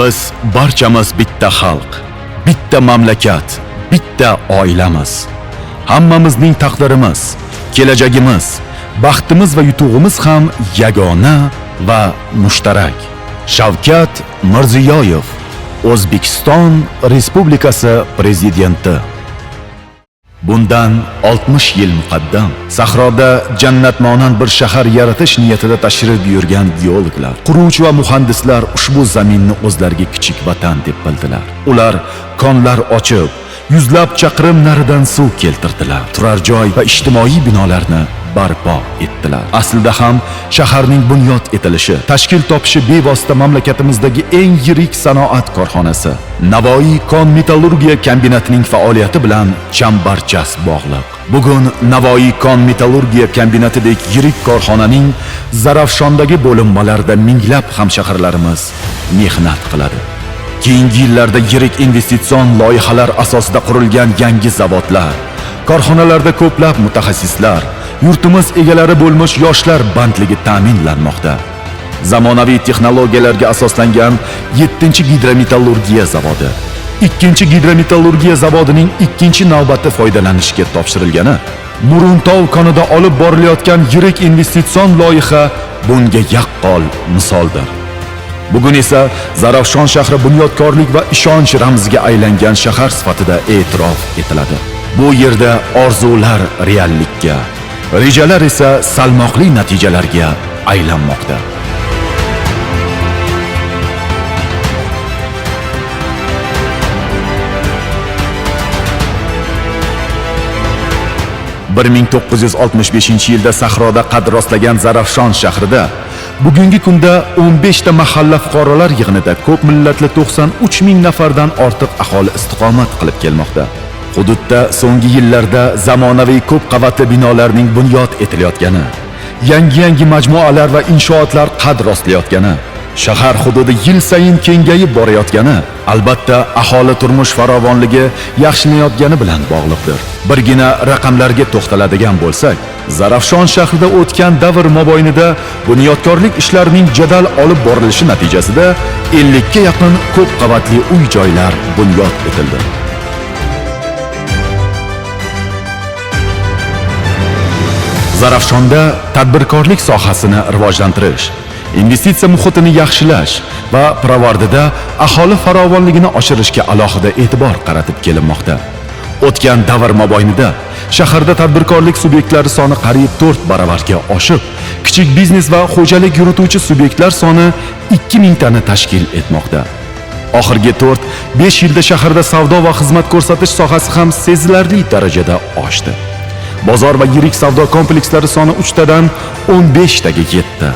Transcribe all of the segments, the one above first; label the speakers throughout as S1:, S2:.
S1: Biz barchamiz bitta xalq, bitta mamlakat, bitta oilamiz. Hammamizning taqdirimiz, kelajagimiz, baxtimiz va yutug'imiz ham yagona va mushtarak. Shavkat Mirziyoyev, O'zbekiston Respublikasi Prezidenti. Bundan 60 yil muqaddam sahroda jannatmonand bir shahar yaratish niyatida tashrif buyurgan geologlar, quruvchi va muhandislar ushbu zaminni o'zlariga kichik vatan deb bildilar. Ular konlar ochib, yuzlab chaqirim naridan suv keltirdilar. Turar joy va ijtimoiy binolarni barpo etdilar. Aslida ham shaharning bunyod etilishi, tashkil topishi bevosita mamlakatimizdagi eng yirik sanoat korxonasi Navoiy kon-metallurgiya kombinatining faoliyati bilan chambarchas bog'liq. Bugun Navoiy kon-metallurgiya kombinatidek yirik korxonaning Zarafshondagi bo'linmalarida minglab hamshaharlarimiz mehnat qiladi. Keyingi yillarda yirik investitsion loyihalar asosida qurilgan yangi zavodlar, korxonalarda ko'plab mutaxassislar, yurtimiz egalari bo'lmish yoshlar bandligi ta'minlanmoqda. Zamonaviy texnologiyalarga asoslangan 7-gidrometallurgiya zavodi, 2-gidrometallurgiya zavodining 2-navbati foydalanishga topshirilgani, Muruntov konida olib borilayotgan yirik investitsion loyiha bunga yaqqol misoldir. Bugun esa Zarafshon shahri bunyodkorlik va ishonch ramziga aylangan shahar sifatida e'tirof etiladi. Bu yerda orzular reallikka, rejalar esa salmoqli natijalarga aylanmoqda. (1965) yilda sahroda qad rostlagan Zarafshon shahrida bugungi kunda 15 ta mahalla fuqarolar yig'inida ko'p millatli 93 ming nafardan ortiq aholi istiqomat qilib kelmoqda. Hududda so'nggi yillarda zamonaviy ko'p qavatli binolarning bunyod etilayotgani, yangi majmualar va inshootlar qad rostlayotgani, shahar hududi yil sayin kengayib borayotgani, albatta aholi turmush farovonligi yaxshilanayotgani bilan bog'liqdir. Birgina raqamlarga to'xtaladigan bo'lsak, Zarafshon shahrida o'tgan davr mobaynida bunyodkorlik ishlarining jadal olib borilishi natijasida 50 ga yaqin ko'p qavatli uy-joylar bunyod etildi. Zarafshonda tadbirkorlik sohasini rivojlantirish, investitsiya muhitini yaxshilash va Pirovardida aholi farovonligini oshirishga alohida e'tibor qaratib kelinmoqda. O'tgan davr mobaynida shaharda tadbirkorlik subyektlari soni qariyb 4 baravarga oshib, kichik biznes va xo'jalik yurituvchi subyektlar soni 2000 tani tashkil etmoqda. Oxirgi 4-5 yilda shaharda savdo va xizmat ko'rsatish sohasi ham sezilarli darajada oshdi. Bozor va yirik savdo komplekslari soni 3 tadan 15 taga yetdi.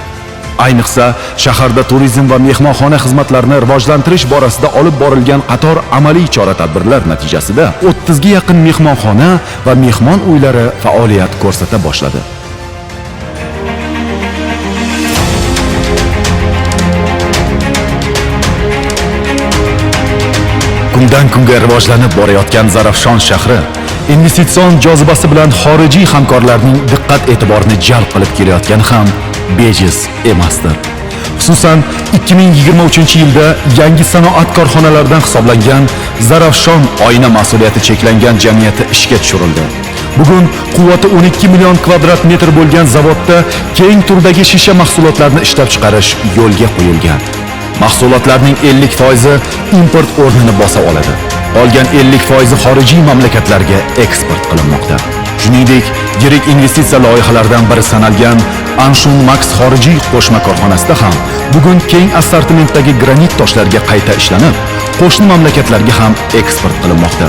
S1: Ayniqsa, shaharda turizm va mehmonxona xizmatlarini rivojlantirish borasida olib borilgan qator amaliy chora-tadbirlar natijasida 30 ga yaqin mehmonxona va mehmon uylari faoliyat ko'rsata boshladi. Kundan kunga rivojlanib borayotgan Zarafshon shahri investitsion jozibasi bilan xorijiy hamkorlarning diqqat-e'tiborini jalb qilib kelayotgani ham bejiz emasdir. Xususan 2023-yilda yangi sanoat korxonalaridan hisoblangan Zarafshon oyna mas'uliyati cheklangan jamiyati ishga tushirildi. Bugun quvvati 12 million kvadrat metr bo'lgan zavodda keng turdagi shisha mahsulotlarni ishlab chiqarish yo'lga qo'yilgan. Mahsulotlarning 50% import o'rnini bosa oladi. Qolgan 50% xorijiy mamlakatlarga eksport qilinmoqda. Shuningdek, yirik investitsiya loyihalaridan biri sanalgan Anshun Max xorijiy qo'shma korxonasida ham bugun keng assortimentdagi granit toshlarga qayta ishlanib, qo'shni mamlakatlarga ham eksport qilinmoqda.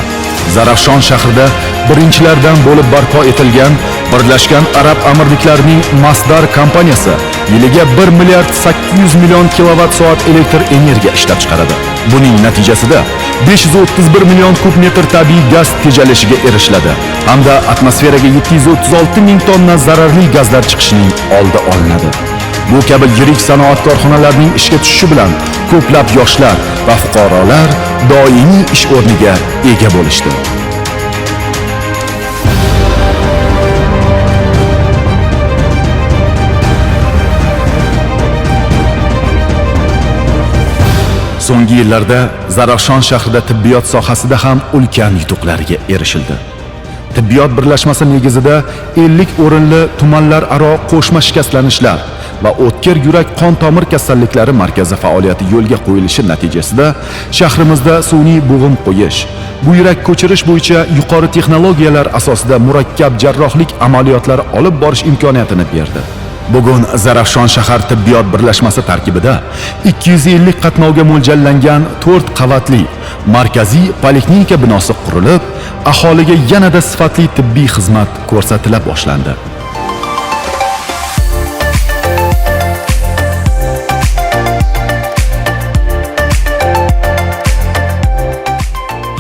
S1: Zarafshon shahrida birinchilardan bo'lib barpo etilgan Birlashgan Arab Amirliklarining Masdar kompaniyasi yiliga 1 milliard 800 million kilovatt-soat elektr energiya ishlab chiqaradi. Buning natijasida 531 million kub metr tabiiy gaz tejalishiga erishiladi hamda atmosferaga 736 ming tonna zararli gazlar chiqishining oldi olinadi. Bu kabi yirik sanoat korxonalarining ishga tushishi bilan ko'plab yoshlar va fuqarolar doimiy ish o'rniga ega bo'lishdi. So'nggi yillarda Zarafshon shahrida tibbiyot sohasida ham ulkan yutuqlarga erishildi. Tibbiyot birlashmasi negizida 50 o'rinli tumanlararo qo'shma shikastlanishlar va o'tkir yurak qon tomir kasalliklari markazi faoliyati yo'lga qo'yilishi natijasida shahrimizda sun'iy bo'g'im qo'yish, buyrak ko'chirish bo'yicha yuqori texnologiyalar asosida murakkab jarrohlik amaliyotlari olib borish imkoniyatini berdi. Bugun Zarafshon shahar tibbiyot birlashmasi tarkibida 250 qatnovga mo'ljallangan 4 qavatli markaziy poliklinika binosi qurilib, aholiga yanada sifatli tibbiy xizmat ko'rsatila boshlandi.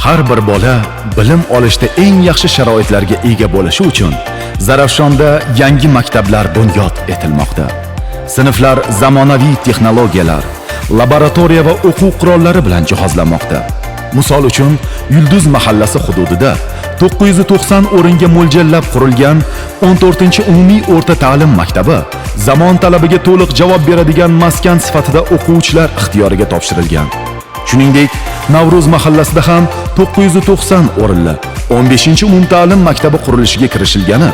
S1: Har bir bola bilim olishda eng yaxshi sharoitlarga ega bo'lishi uchun Zarafshonda yangi maktablar bunyod etilmoqda. Sinflar zamonaviy texnologiyalar, laboratoriya va o'quv qurollari bilan jihozlanmoqda. Misol uchun, Yulduz mahallasi hududida 990 o'ringa mo'ljallab qurilgan 14-umumiy o'rta ta'lim maktabi zamon talabiga to'liq javob beradigan maskan sifatida o'quvchilar ixtiyoriga topshirilgan. Shuningdek, Navruz mahallasida ham 990 o'rinli 15-umumta'lim maktabi qurilishiga kirishilgani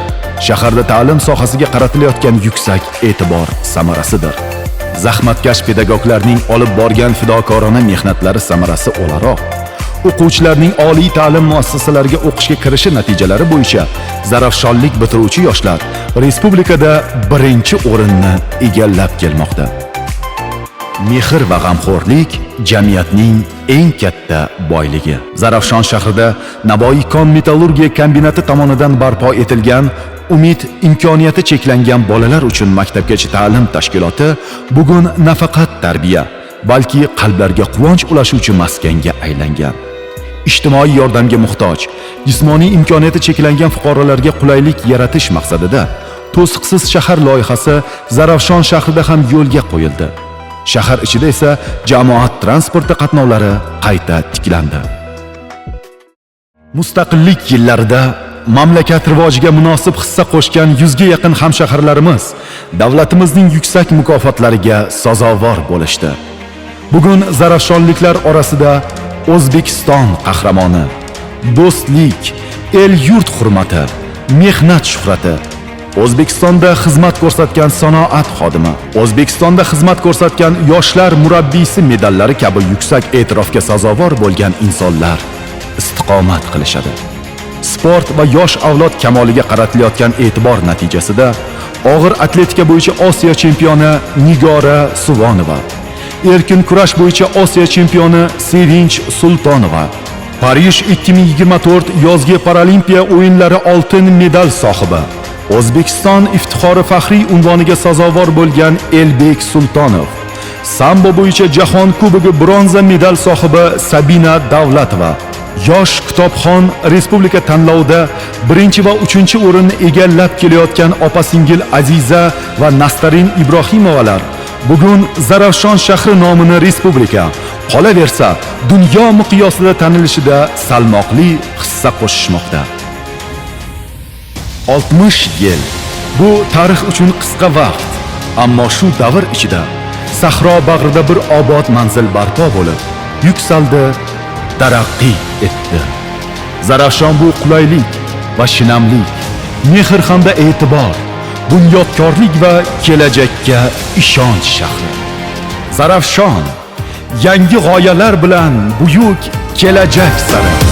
S1: shaharda ta'lim sohasiga qaratilayotgan yuksak e'tibor samarasidir. Zahmatkash pedagoglarning olib borgan fidokorona mehnatlari samarasi o'laroq o'quvchilarning oliy ta'lim muassasalariga o'qishga kirishi natijalari bo'yicha zarafshonlik bitiruvchi yoshlar respublikada birinchi o'rinni egallab kelmoqda. Mehr va g'amxo'rlik jamiyatning eng katta boyligi. Zarafshon shahrida Navoiy kon metallurgiya kombinati tomonidan barpo etilgan Umid imkoniyati cheklangan bolalar uchun maktabgacha ta'lim tashkiloti bugun nafaqat tarbiya, balki qalblarga quvonch ulashuvchi maskanga aylangan. Ijtimoiy yordamga muhtoj, jismoniy imkoniyati cheklangan fuqarolarga qulaylik yaratish maqsadida To'siqsiz shahar loyihasi Zarafshon shahrida ham yo'lga qo'yildi. Shahar ichida esa jamoat transporti qatnovlari qayta tiklandi. Mustaqillik yillarida mamlakat rivojiga munosib hissa qo'shgan 100 ga yaqin hamshaharlarimiz davlatimizning yuksak mukofotlariga sazovor bo'lishdi. Bugun zarafshonliklar orasida O'zbekiston qahramoni, do'stlik, el yurt hurmati, mehnat shuhrati, O'zbekistonda xizmat ko'rsatgan sanoat xodimi, O'zbekistonda xizmat ko'rsatgan yoshlar murabbiysi medallari kabi yuksak e'tirofga sazovor bo'lgan insonlar istiqomat qilishadi. Sport va yosh avlod kamoliga qaratilayotgan e'tibor natijasida og'ir atletika bo'yicha Osiyo chempioni Nigora Suvonova, erkin kurash bo'yicha Osiyo chempioni Sevinch Sultonova, Parij 2024 yozgi paralimpiya o'yinlari oltin medal sohibi, O'zbekiston iftixori faxriy unvoniga sazovor bo'lgan Elbek Sultonov, sambo bo'yicha jahon kubogi bronza medal sohibi Sabina Davlatova, Yosh kitobxon respublika tanlovida 1 va 3 o'rinni egallab kelayotgan opa-singil Aziza va Nastarin Ibrohimovalar bugun Zarafshon shahri nomini respublika, qolaversa dunyo miqyosida tanilishida salmoqli hissa qo'shishmoqda. 60 yil bu tarix uchun qisqa vaqt, ammo shu davr ichida sahro bag'rida bir obod manzil barpo bo'lib, yuksaldi, taraqqiy etdi. Zarafshon bu qulaylik va shinamlik, mehr hamda e'tibor, bunyodkorlik va kelajakka ishonch shahri. Zarafshon yangi g'oyalar bilan buyuk kelajak sari